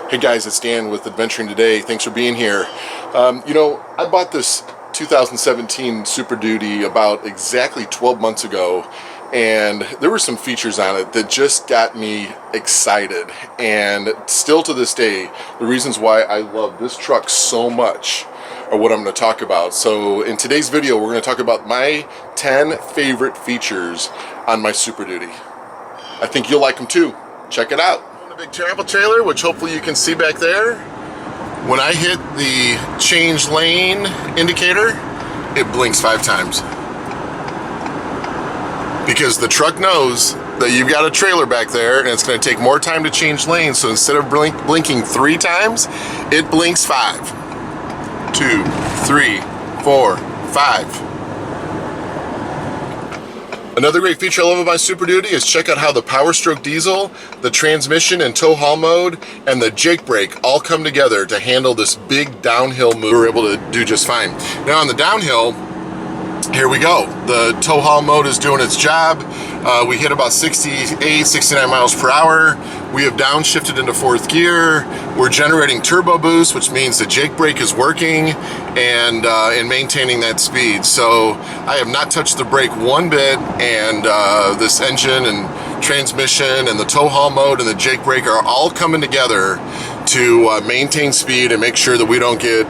Hey guys, it's Dan with Adventuring Today. Thanks for being here. I bought this 2017 Super Duty about exactly 12 months ago, and there were some features on it that just got me excited. And still to this day, the reasons why I love this truck so much are what I'm going to talk about. So in today's video, we're going to talk about my 10 favorite features on my Super Duty. I think you'll like them too. Check it out. A big travel trailer, which hopefully you can see back there. When I hit the change lane indicator, it blinks 5 times. Because the truck knows that you've got a trailer back there and it's going to take more time to change lanes, so instead of blinking 3 times, it blinks 5. 2, 3, 4, 5. Another great feature I love about my Super Duty is check out how the Power Stroke diesel, the transmission and tow haul mode, and the Jake brake all come together to handle this big downhill move. We're able to do just fine. Now on the downhill, here we go. The tow haul mode is doing its job. We hit about 68, 69 miles per hour. We have downshifted into 4th gear. We're generating turbo boost, which means the Jake brake is working and maintaining that speed. So I have not touched the brake one bit, and this engine and transmission and the tow haul mode and the Jake brake are all coming together to maintain speed and make sure that we don't get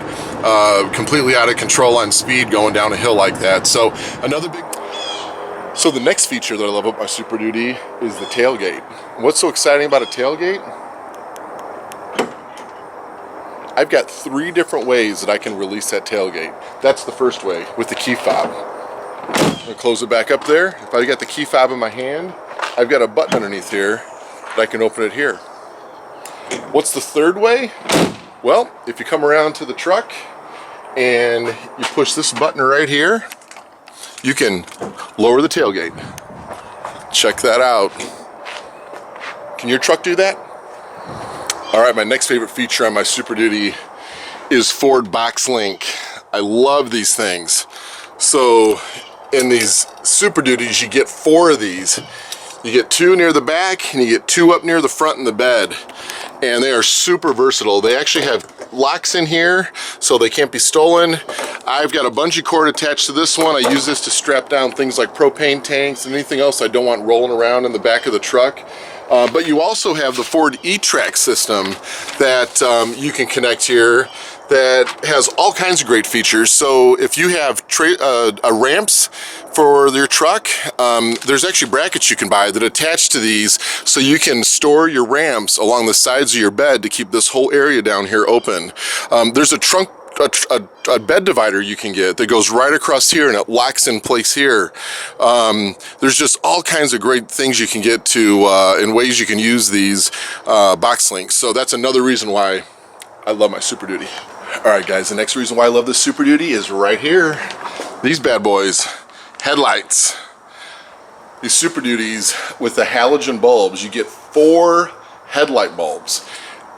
completely out of control on speed going down a hill like that. So the next feature that I love about my Super Duty is the tailgate. What's so exciting about a tailgate? I've got 3 different ways that I can release that tailgate. That's the first way, with the key fob. I'm gonna close it back up there. If I got the key fob in my hand, I've got a button underneath here that I can open it here. What's the third way? Well, if you come around to the truck and you push this button right here, you can lower the tailgate. Check that out. Can your truck do that? All right, my next favorite feature on my Super Duty is Ford Box Link. I love these things. So in these Super Duties, you get 4 of these. You get 2 near the back and you get 2 up near the front in the bed. And they are super versatile. They actually have locks in here so they can't be stolen. I've got a bungee cord attached to this one. I use this to strap down things like propane tanks and anything else I don't want rolling around in the back of the truck. But you also have the Ford E-Track system that you can connect here that has all kinds of great features. So if you have ramps for your truck, there's actually brackets you can buy that attach to these, so you can store your ramps along the sides of your bed to keep this whole area down here open. There's a bed divider you can get that goes right across here and it locks in place here. There's just all kinds of great things you can get to and ways you can use these box links. So that's another reason why I love my Super Duty. Alright guys, the next reason why I love this Super Duty is right here. These bad boys, headlights. These Super Duties with the halogen bulbs, you get 4 headlight bulbs.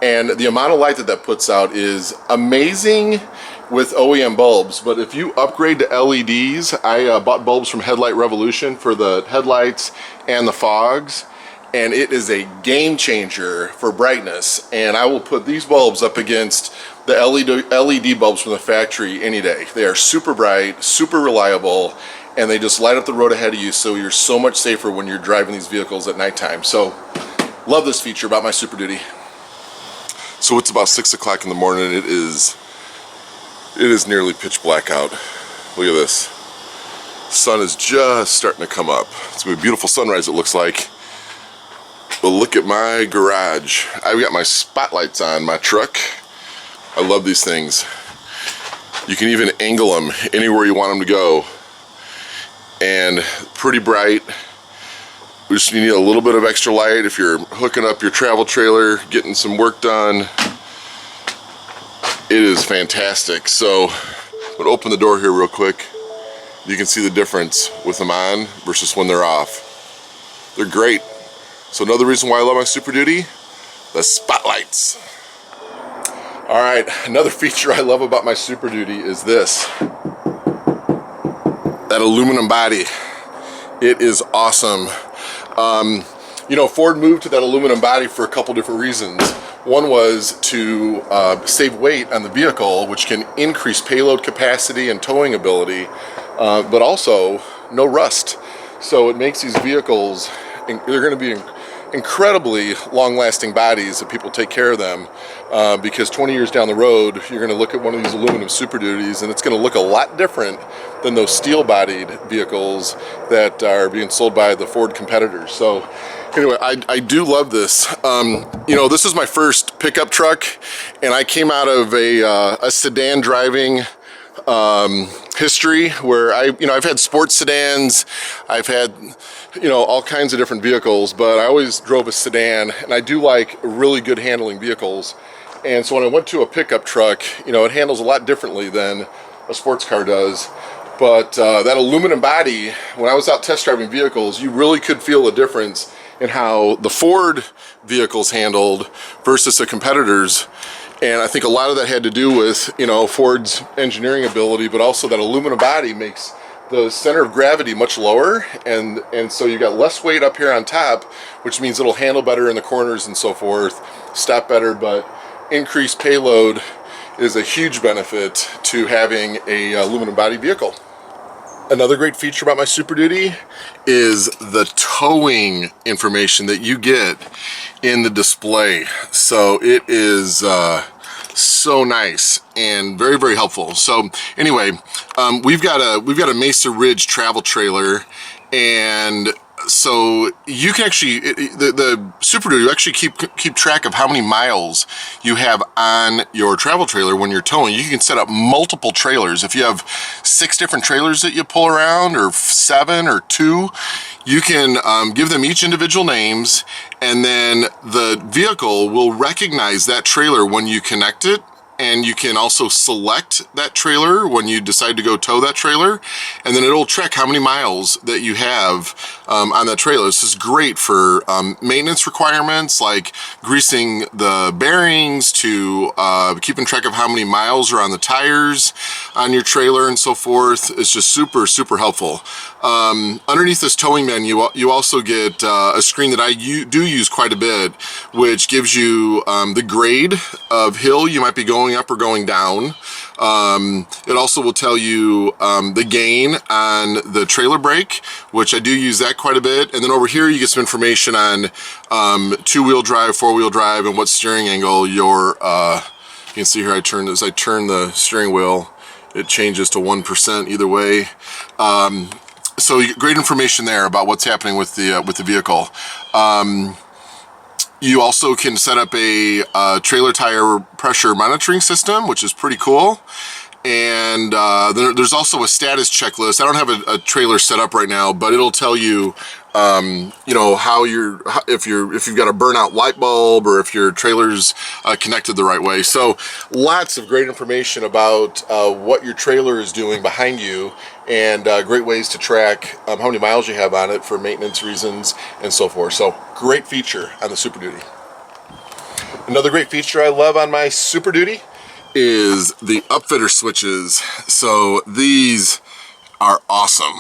And the amount of light that puts out is amazing with OEM bulbs. But if you upgrade to LEDs, I bought bulbs from Headlight Revolution for the headlights and the fogs, and it is a game changer for brightness. And I will put these bulbs up against the LED bulbs from the factory any day. They are super bright, super reliable, and they just light up the road ahead of you, so you're so much safer when you're driving these vehicles at nighttime. So love this feature about my Super Duty. So it's about 6 o'clock in the morning. It is nearly pitch black out. Look at this. Sun is just starting to come up. It's gonna be a beautiful sunrise, it looks like. But look at my garage. I've got my spotlights on my truck. I love these things. You can even angle them anywhere you want them to go. And pretty bright. We just need a little bit of extra light if you're hooking up your travel trailer, getting some work done. It is fantastic. So I'm gonna open the door here real quick. You can see the difference with them on versus when they're off. They're great. So another reason why I love my Super Duty, the spotlights. All right, another feature I love about my Super Duty is this. That aluminum body. It is awesome. You know, Ford moved to that aluminum body for a couple different reasons. One was to save weight on the vehicle, which can increase payload capacity and towing ability, but also no rust. So it makes these vehicles, they're going to be incredibly long-lasting bodies if people take care of them, because 20 years down the road, you're going to look at one of these aluminum Super Duties and it's going to look a lot different than those steel-bodied vehicles that are being sold by the Ford competitors. So anyway, I do love this. You know, this is my first pickup truck, and I came out of a sedan driving history where I've had sports sedans, I've had, all kinds of different vehicles, but I always drove a sedan, and I do like really good handling vehicles. And so when I went to a pickup truck, it handles a lot differently than a sports car does. But that aluminum body, when I was out test driving vehicles, you really could feel a difference in how the Ford vehicles handled versus the competitors. And I think a lot of that had to do with, Ford's engineering ability, but also that aluminum body makes the center of gravity much lower, and so you got less weight up here on top, which means it'll handle better in the corners and so forth, stop better, but increased payload is a huge benefit to having a aluminum body vehicle. Another great feature about my Super Duty is the towing information that you get in the display. So it is so nice and very, very helpful. So anyway, we've got a Mesa Ridge travel trailer, and so you can actually, the Super Duty, you actually keep track of how many miles you have on your travel trailer when you're towing. You can set up multiple trailers. If you have 6 different trailers that you pull around, or 7 or 2, you can give them each individual names, and then the vehicle will recognize that trailer when you connect it. And you can also select that trailer when you decide to go tow that trailer, and then it'll track how many miles that you have on that trailer. This is great for maintenance requirements, like greasing the bearings, to keeping track of how many miles are on the tires on your trailer and so forth. It's just super, super helpful. Underneath this towing menu, you also get a screen that I do use quite a bit, which gives you the grade of hill you might be going up or going down. It also will tell you the gain on the trailer brake, which I do use that quite a bit. And then over here you get some information on 2-wheel drive, 4-wheel drive, and what steering angle your, you can see here as I turn the steering wheel, it changes to 1% either way. So you get great information there about what's happening with the vehicle. You also can set up a trailer tire pressure monitoring system, which is pretty cool. And there's also a status checklist. I don't have a trailer set up right now, but it'll tell you, how if you've got a burnout light bulb, or if your trailer's connected the right way. So lots of great information about what your trailer is doing behind you, and great ways to track how many miles you have on it for maintenance reasons and so forth. So great feature on the Super Duty. Another great feature I love on my Super Duty is the Upfitter Switches. So these are awesome.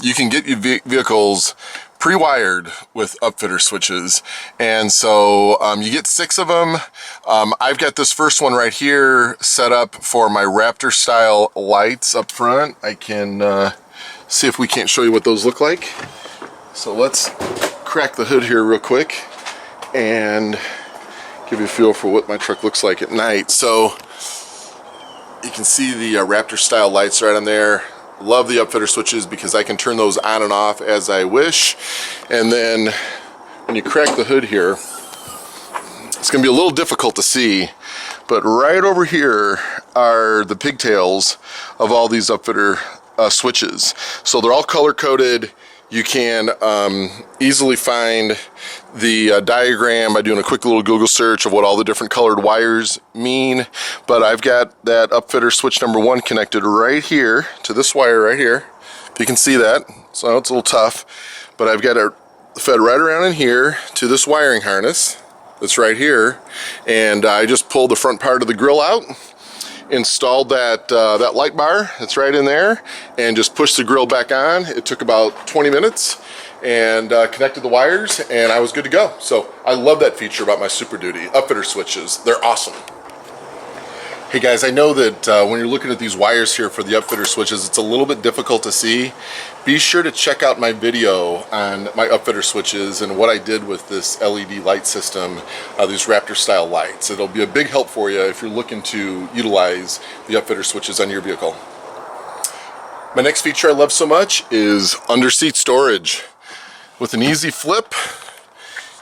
You can get your vehicles pre-wired with Upfitter Switches, and so you get 6 of them. I've got this first one right here set up for my Raptor style lights up front. I can see if we can't show you what those look like. So let's crack the hood here real quick and give you a feel for what my truck looks like at night. So you can see the Raptor style lights right on there. Love the Upfitter Switches because I can turn those on and off as I wish. And then when you crack the hood here, it's going to be a little difficult to see, but right over here are the pigtails of all these Upfitter switches. So they're all color coded. You can easily find the diagram by doing a quick little Google search of what all the different colored wires mean. But I've got that Upfitter switch number 1 connected right here to this wire right here. If you can see that, so it's a little tough, but I've got it fed right around in here to this wiring harness that's right here. And I just pulled the front part of the grill out, installed that light bar that's right in there, and just pushed the grill back on. It took about 20 minutes, and connected the wires, and I was good to go. So I love that feature about my Super Duty. Upfitter switches, they're awesome. Hey guys, I know that when you're looking at these wires here for the Upfitter switches, it's a little bit difficult to see. Be sure to check out my video on my Upfitter switches and what I did with this LED light system, these Raptor style lights. It'll be a big help for you if you're looking to utilize the Upfitter switches on your vehicle. My next feature I love so much is under seat storage. With an easy flip,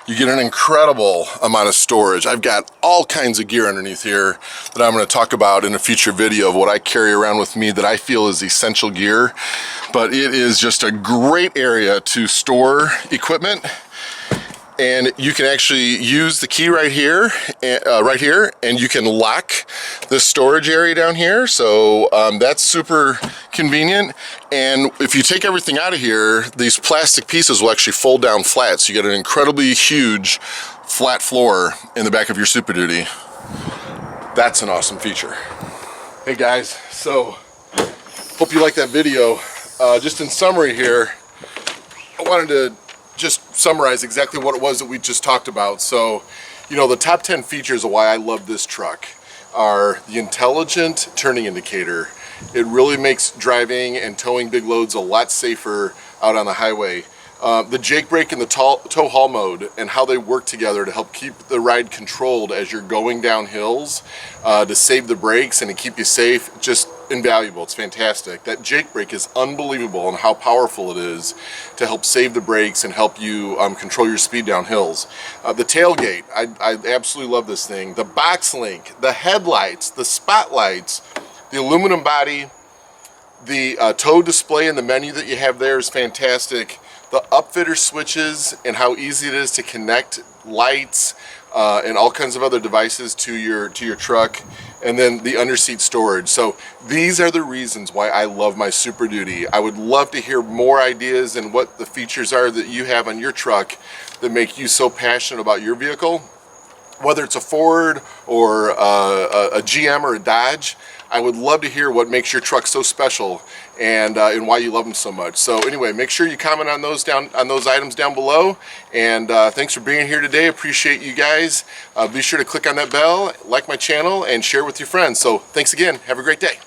you get an incredible amount of storage. I've got all kinds of gear underneath here that I'm going to talk about in a future video of what I carry around with me that I feel is essential gear. But it is just a great area to store equipment. And you can actually use the key right here, and you can lock the storage area down here. So that's super convenient. And if you take everything out of here, these plastic pieces will actually fold down flat. So you get an incredibly huge flat floor in the back of your Super Duty. That's an awesome feature. Hey guys, so hope you liked that video. Just in summary here, I wanted to just summarize exactly what it was that we just talked about. So, you know, the top 10 features of why I love this truck are the intelligent turning indicator. It really makes driving and towing big loads a lot safer out on the highway. The Jake brake and the tow haul mode and how they work together to help keep the ride controlled as you're going down hills, to save the brakes and to keep you safe, just invaluable. It's fantastic. That Jake brake is unbelievable and how powerful it is to help save the brakes and help you control your speed down hills. The tailgate, I absolutely love this thing. The box link, the headlights, the spotlights, the aluminum body, the tow display and the menu that you have there is fantastic. The Upfitter switches and how easy it is to connect lights and all kinds of other devices to your truck, and then the underseat storage. So these are the reasons why I love my Super Duty. I would love to hear more ideas and what the features are that you have on your truck that make you so passionate about your vehicle. Whether it's a Ford or a GM or a Dodge, I would love to hear what makes your truck so special and why you love them so much. So anyway, make sure you comment on those items down below. And thanks for being here today. Appreciate you guys. Be sure to click on that bell, like my channel, and share with your friends. So thanks again. Have a great day.